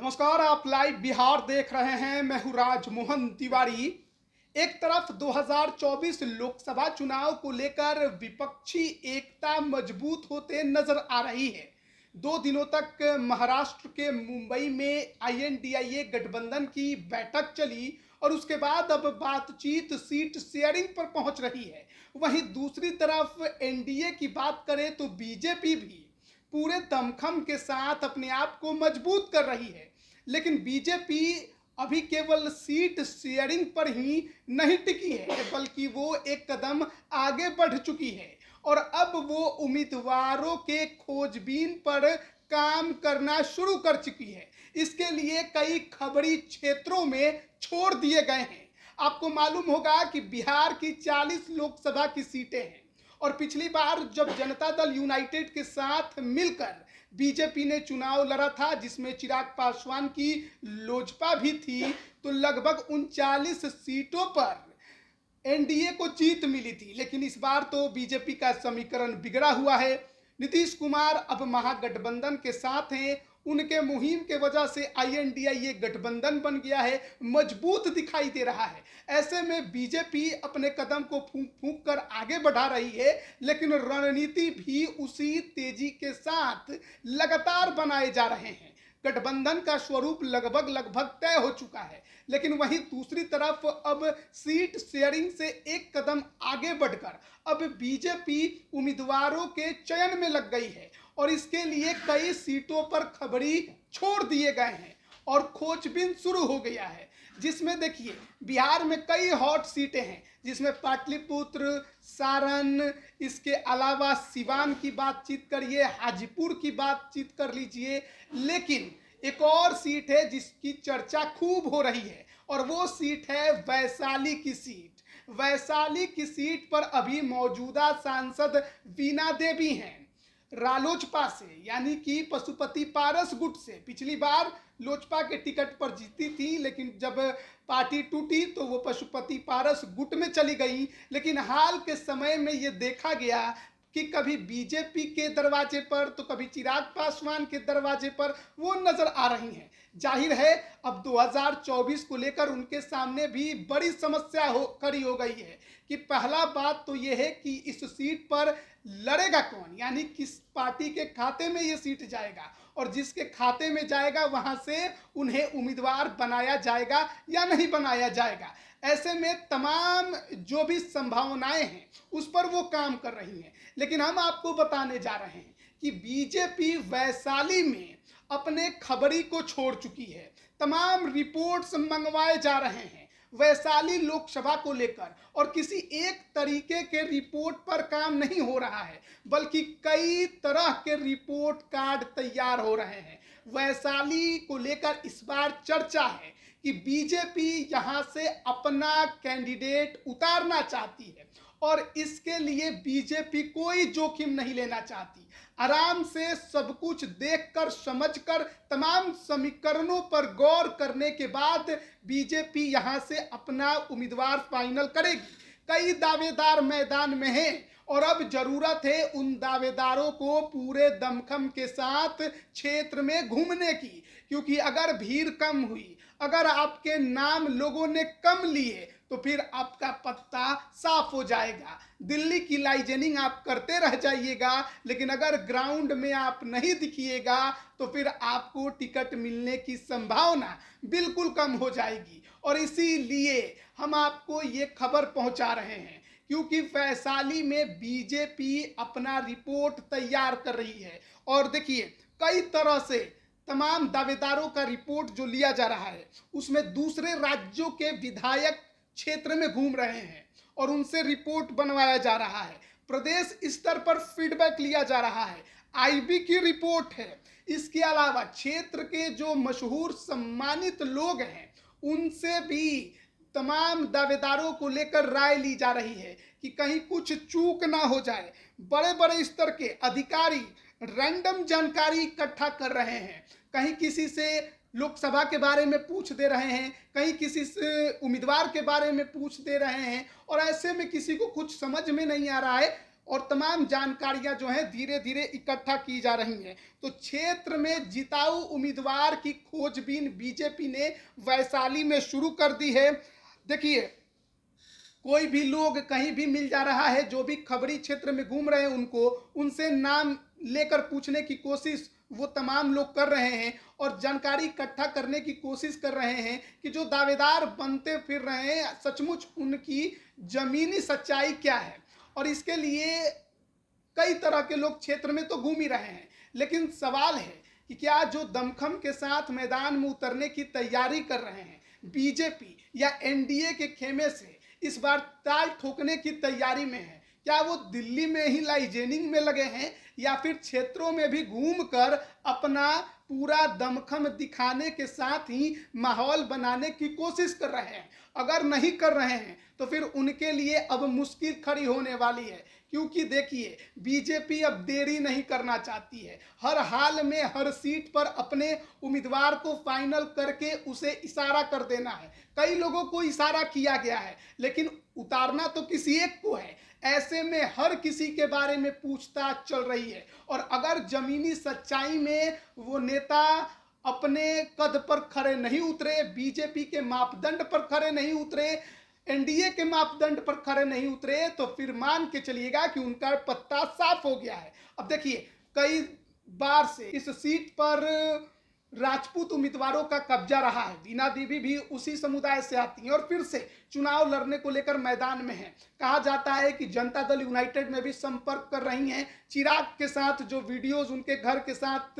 नमस्कार, आप लाइव बिहार देख रहे हैं। मैं हूं राजमोहन तिवारी। एक तरफ 2024 लोकसभा चुनाव को लेकर विपक्षी एकता मजबूत होते नजर आ रही है। 2 दिनों तक महाराष्ट्र के मुंबई में आईएनडीआईए गठबंधन की बैठक चली और उसके बाद अब बातचीत सीट शेयरिंग पर पहुंच रही है। वहीं दूसरी तरफ एनडीए की बात करें तो बीजेपी भी पूरे दमखम के साथ अपने आप को मजबूत कर रही है। लेकिन बीजेपी अभी केवल सीट शेयरिंग पर ही नहीं टिकी है, बल्कि वो एक कदम आगे बढ़ चुकी है और अब वो उम्मीदवारों के खोजबीन पर काम करना शुरू कर चुकी है। इसके लिए कई खबरी क्षेत्रों में छोड़ दिए गए हैं। आपको मालूम होगा कि बिहार की 40 लोकसभा की सीटें हैं और पिछली बार जब जनता दल यूनाइटेड के साथ मिलकर बीजेपी ने चुनाव लड़ा था, जिसमें चिराग पासवान की लोजपा भी थी, तो लगभग 39 सीटों पर एनडीए को जीत मिली थी। लेकिन इस बार तो बीजेपी का समीकरण बिगड़ा हुआ है। नीतीश कुमार अब महागठबंधन के साथ हैं। उनके मुहिम के वजह से आईएनडीआईए गठबंधन बन गया है, मजबूत दिखाई दे रहा है। ऐसे में बीजेपी अपने कदम को फूंक फूंक कर आगे बढ़ा रही है, लेकिन रणनीति भी उसी तेजी के साथ लगातार बनाए जा रहे हैं। गठबंधन का स्वरूप लगभग तय हो चुका है, लेकिन वहीं दूसरी तरफ अब सीट शेयरिंग से एक कदम आगे बढ़कर अब बीजेपी उम्मीदवारों के चयन में लग गई है और इसके लिए कई सीटों पर खबरी छोड़ दिए गए हैं और खोजबीन शुरू हो गया है। जिसमें देखिए, बिहार में कई हॉट सीटें हैं, जिसमें पाटलिपुत्र, सारण, इसके अलावा सिवान की बातचीत करिए, हाजीपुर की बातचीत कर लीजिए। लेकिन एक और सीट है जिसकी चर्चा खूब हो रही है और वो सीट है वैशाली की सीट। वैशाली की सीट पर अभी मौजूदा सांसद वीणा देवी हैं, रालोजपा से, यानी कि पशुपति पारस गुट से। पिछली बार लोजपा के टिकट पर जीती थी, लेकिन जब पार्टी टूटी तो वो पशुपति पारस गुट में चली गई। लेकिन हाल के समय में ये देखा गया कि कभी बीजेपी के दरवाजे पर तो कभी चिराग पासवान के दरवाजे पर वो नजर आ रही हैं। जाहिर है अब 2024 को लेकर उनके सामने भी बड़ी समस्या खड़ी हो गई है कि पहला बात तो ये है कि इस सीट पर लड़ेगा कौन, यानी किस पार्टी के खाते में ये सीट जाएगा और जिसके खाते में जाएगा वहां से उन्हें उम्मीदवार बनाया जाएगा या नहीं बनाया जाएगा। ऐसे में तमाम जो भी संभावनाएं हैं उस पर वो काम कर रही हैं। लेकिन हम आपको बताने जा रहे हैं कि बीजेपी वैशाली में अपने खबरी को छोड़ चुकी है। तमाम रिपोर्ट्स मंगवाए जा रहे हैं वैशाली लोकसभा को लेकर और किसी एक तरीके के रिपोर्ट पर काम नहीं हो रहा है, बल्कि कई तरह के रिपोर्ट कार्ड तैयार हो रहे हैं। वैशाली को लेकर इस बार चर्चा है कि बीजेपी यहां से अपना कैंडिडेट उतारना चाहती है और इसके लिए बीजेपी कोई जोखिम नहीं लेना चाहती। आराम से सब कुछ देखकर समझकर तमाम समीकरणों पर गौर करने के बाद बीजेपी यहां से अपना उम्मीदवार फाइनल करेगी। कई दावेदार मैदान में हैं और अब जरूरत है उन दावेदारों को पूरे दमखम के साथ क्षेत्र में घूमने की, क्योंकि अगर भीड़ कम हुई, अगर आपके नाम लोगों ने कम लिए तो फिर आपका पत्ता साफ हो जाएगा। दिल्ली की लाइजनिंग आप करते रह जाइएगा, लेकिन अगर ग्राउंड में आप नहीं दिखिएगा तो फिर आपको टिकट मिलने की संभावना बिल्कुल कम हो जाएगी। और इसीलिए हम आपको ये खबर पहुंचा रहे हैं, क्योंकि वैशाली में बीजेपी अपना रिपोर्ट तैयार कर रही है और देखिए कई तरह से तमाम दावेदारों का रिपोर्ट जो लिया जा रहा है उसमें दूसरे राज्यों के विधायक क्षेत्र में घूम रहे हैं और उनसे रिपोर्ट बनवाया जा रहा है। प्रदेश स्तर पर फीडबैक लिया जा रहा है, आईबी की रिपोर्ट है। इसके अलावा क्षेत्र के जो मशहूर सम्मानित लोग हैं उनसे भी तमाम दावेदारों को लेकर राय ली जा रही है कि कहीं कुछ चूक ना हो जाए। बड़े बड़े स्तर के अधिकारी रैंडम जानकारी इकट्ठा कर रहे हैं, कहीं किसी से लोकसभा के बारे में पूछ दे रहे हैं, कहीं किसी से उम्मीदवार के बारे में पूछ दे रहे हैं और ऐसे में किसी को कुछ समझ में नहीं आ रहा है। और तमाम जानकारियां जो हैं धीरे धीरे इकट्ठा की जा रही हैं। तो क्षेत्र में जिताऊ उम्मीदवार की खोजबीन बीजेपी ने वैशाली में शुरू कर दी है। देखिए, कोई भी लोग कहीं भी मिल जा रहा है, जो भी खबरी क्षेत्र में घूम रहे हैं उनको उनसे नाम लेकर पूछने की कोशिश वो तमाम लोग कर रहे हैं और जानकारी इकट्ठा करने की कोशिश कर रहे हैं कि जो दावेदार बनते फिर रहे हैं सचमुच उनकी जमीनी सच्चाई क्या है। और इसके लिए कई तरह के लोग क्षेत्र में तो घूम ही रहे हैं, लेकिन सवाल है कि क्या जो दमखम के साथ मैदान में उतरने की तैयारी कर रहे हैं बीजेपी या एनडीए के खेमे से इस बार ताल ठोकने की तैयारी में है, क्या वो दिल्ली में ही लाइजेनिंग में लगे हैं या फिर क्षेत्रों में भी घूमकर अपना पूरा दमखम दिखाने के साथ ही माहौल बनाने की कोशिश कर रहे हैं। अगर नहीं कर रहे हैं तो फिर उनके लिए अब मुश्किल खड़ी होने वाली है, क्योंकि देखिए बीजेपी अब देरी नहीं करना चाहती है। हर हाल में हर सीट पर अपने उम्मीदवार को फाइनल करके उसे इशारा कर देना है। कई लोगों को इशारा किया गया है, लेकिन उतारना तो किसी एक को है। ऐसे में हर किसी के बारे में पूछताछ चल रही है और अगर जमीनी सच्चाई में वो नेता अपने कद पर खड़े नहीं उतरे, बीजेपी के मापदंड पर खड़े नहीं उतरे, एनडीए के मापदंड पर खड़े नहीं उतरे, तो फिर मान के चलिएगा कि उनका पत्ता साफ हो गया है। अब देखिए, कई बार से इस सीट पर राजपूत उम्मीदवारों का कब्जा रहा है। वीणा देवी भी उसी समुदाय से आती हैं और फिर से चुनाव लड़ने को लेकर मैदान में हैं। कहा जाता है कि जनता दल यूनाइटेड में भी संपर्क कर रही हैं। चिराग के साथ जो वीडियोस उनके घर के साथ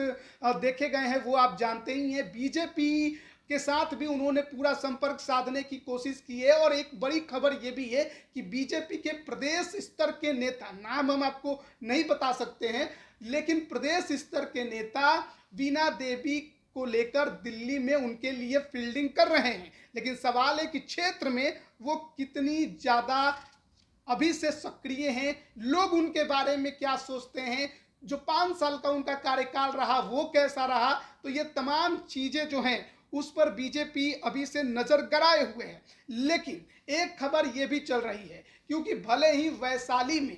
देखे गए हैं वो आप जानते ही हैं। बीजेपी के साथ भी उन्होंने पूरा संपर्क साधने की कोशिश की है। और एक बड़ी खबर ये भी है कि बीजेपी के प्रदेश स्तर के नेता, नाम हम आपको नहीं बता सकते हैं, लेकिन प्रदेश स्तर के नेता वीणा देवी को लेकर दिल्ली में उनके लिए फील्डिंग कर रहे हैं। लेकिन सवाल है कि क्षेत्र में वो कितनी ज्यादा अभी से सक्रिय हैं, लोग उनके बारे में क्या सोचते हैं, जो 5 साल का उनका कार्यकाल रहा वो कैसा रहा। तो ये तमाम चीजें जो हैं उस पर बीजेपी अभी से नजर गड़ाए हुए है। लेकिन एक खबर ये भी चल रही है, क्योंकि भले ही वैशाली में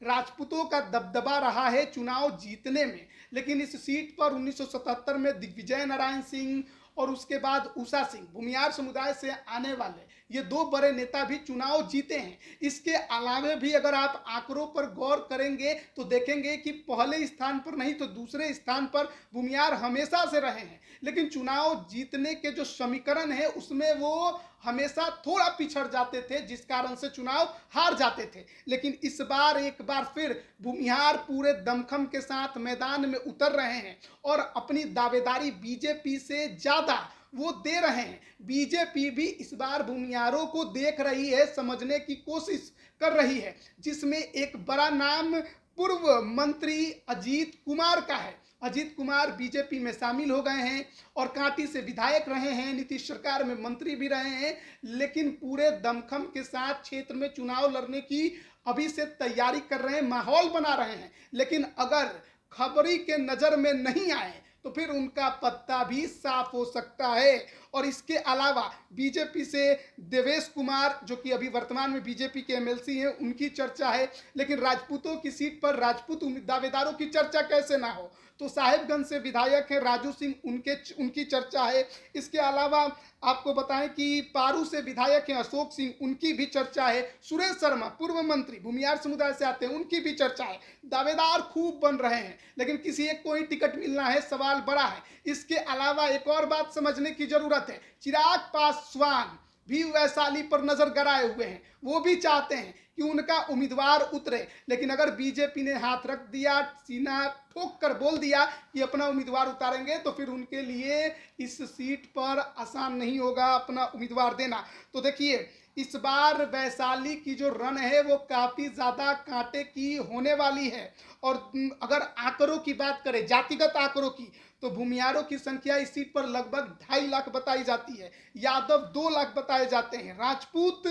राजपूतों का दबदबा रहा है चुनाव जीतने में, लेकिन इस सीट पर 1977 में दिग्विजय नारायण सिंह और उसके बाद उषा सिंह भूमियार समुदाय से आने वाले ये 2 बड़े नेता भी चुनाव जीते हैं। इसके अलावा भी अगर आप आंकड़ों पर गौर करेंगे तो देखेंगे कि पहले स्थान पर नहीं तो दूसरे स्थान पर भूमियार हमेशा से रहे हैं, लेकिन चुनाव जीतने के जो समीकरण है उसमें वो हमेशा थोड़ा पिछड़ जाते थे, जिस कारण से चुनाव हार जाते थे। लेकिन इस बार एक बार फिर भूमिहार पूरे दमखम के साथ मैदान में उतर रहे हैं और अपनी दावेदारी बीजेपी से ज्यादा वो दे रहे हैं। बीजेपी भी इस बार भूमिहारों को देख रही है, समझने की कोशिश कर रही है, जिसमें एक बड़ा नाम पूर्व मंत्री अजीत कुमार का है। अजीत कुमार बीजेपी में शामिल हो गए हैं और कांटी से विधायक रहे हैं, नीतीश सरकार में मंत्री भी रहे हैं, लेकिन पूरे दमखम के साथ क्षेत्र में चुनाव लड़ने की अभी से तैयारी कर रहे हैं, माहौल बना रहे हैं। लेकिन अगर खबरी के नजर में नहीं आए तो फिर उनका पत्ता भी साफ हो सकता है। और इसके अलावा बीजेपी से देवेश कुमार, जो कि अभी वर्तमान में बीजेपी के एमएलसी हैं, उनकी चर्चा है। लेकिन राजपूतों की सीट पर राजपूत दावेदारों की चर्चा कैसे ना हो। तो साहिबगंज से विधायक हैं राजू सिंह, उनकी चर्चा है। इसके अलावा आपको बताएं कि पारू से विधायक हैं अशोक सिंह, उनकी भी चर्चा है। सुरेश शर्मा पूर्व मंत्री भूमियार समुदाय से आते हैं, उनकी भी चर्चा है। दावेदार खूब बन रहे हैं, लेकिन किसी एक को ही टिकट मिलना है, सवाल बड़ा है। इसके अलावा एक और बात समझने की जरूरत है, चिराग पासवान भी वैशाली पर नजर गड़ाए हुए हैं। वो भी चाहते हैं कि उनका उम्मीदवार उतरे, लेकिन अगर बीजेपी ने हाथ रख दिया, सीना ठोक कर बोल दिया कि अपना उम्मीदवार उतारेंगे, तो फिर उनके लिए इस सीट पर आसान नहीं होगा अपना उम्मीदवार देना। तो देखिए, इस बार वैशाली की जो रन है वो काफी ज्यादा कांटे की होने वाली है। और अगर आंकड़ों की बात करें, जातिगत आंकड़ों की, तो भूमियारों की संख्या इस सीट पर लगभग 2.5 लाख बताई जाती है, यादव 2 लाख बताए जाते हैं। राजपूत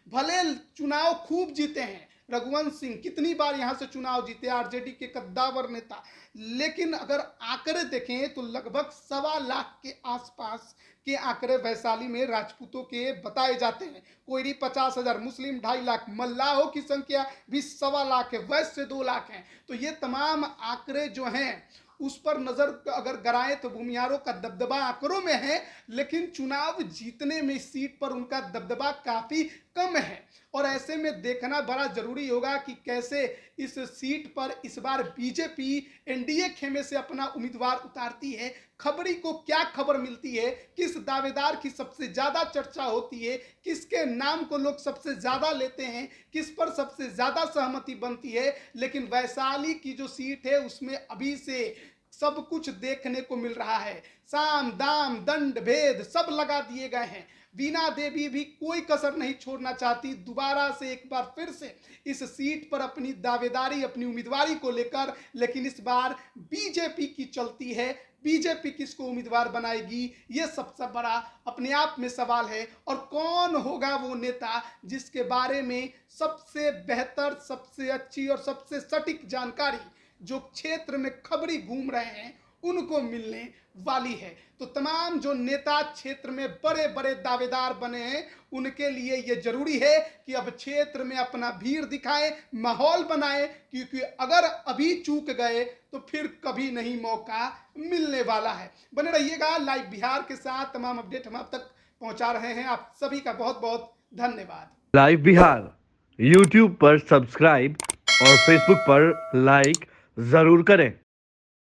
भले चुनाव खूब जीते हैं, रघुवंश सिंह कितनी बार यहां से चुनाव जीते, आरजेडी के कद्दावर नेता। लेकिन अगर आंकड़े देखें तो लगभग 1.25 के आसपास के आंकड़े वैशाली में राजपूतों के बताए जाते हैं। कोयरी 50,000, मुस्लिम 2.5 लाख, मल्लाहों की संख्या भी 1.25 लाख है, वैश्य 2 लाख हैं। तो ये तमाम आंकड़े जो हैं उस पर नजर अगर गड़ाएं तो भूमिहारों का दबदबा आंकड़ों में है, लेकिन चुनाव जीतने में इस सीट पर उनका दबदबा काफी कम है। और ऐसे में देखना बड़ा जरूरी होगा कि कैसे इस सीट पर इस बार बीजेपी एनडीए खेमे से अपना उम्मीदवार उतारती है। खबरी को क्या खबर मिलती है, किस दावेदार की सबसे ज्यादा चर्चा होती है, किसके नाम को लोग सबसे ज्यादा लेते हैं, किस पर सबसे ज्यादा सहमति बनती है। लेकिन वैशाली की जो सीट है उसमें अभी से सब कुछ देखने को मिल रहा है। साम दाम दंड भेद सब लगा दिए गए हैं। वीणा देवी भी कोई कसर नहीं छोड़ना चाहती, दोबारा से एक बार फिर से इस सीट पर अपनी दावेदारी, अपनी उम्मीदवारी को लेकर। लेकिन इस बार बीजेपी की चलती है, बीजेपी किसको उम्मीदवार बनाएगी ये सबसे बड़ा अपने आप में सवाल है। और कौन होगा वो नेता जिसके बारे में सबसे बेहतर, सबसे अच्छी और सबसे सटीक जानकारी जो क्षेत्र में खबरी घूम रहे हैं उनको मिलने वाली है। तो तमाम जो नेता क्षेत्र में बड़े बड़े दावेदार बने हैं उनके लिए यह जरूरी है कि अब क्षेत्र में अपना भीड़ दिखाएं, माहौल बनाएं, क्योंकि अगर अभी चूक गए तो फिर कभी नहीं मौका मिलने वाला है। बने रहिएगा लाइव बिहार के साथ, तमाम अपडेट हम आप तक पहुंचा रहे हैं। आप सभी का बहुत बहुत धन्यवाद। लाइव बिहार यूट्यूब पर सब्सक्राइब और फेसबुक पर लाइक जरूर करें।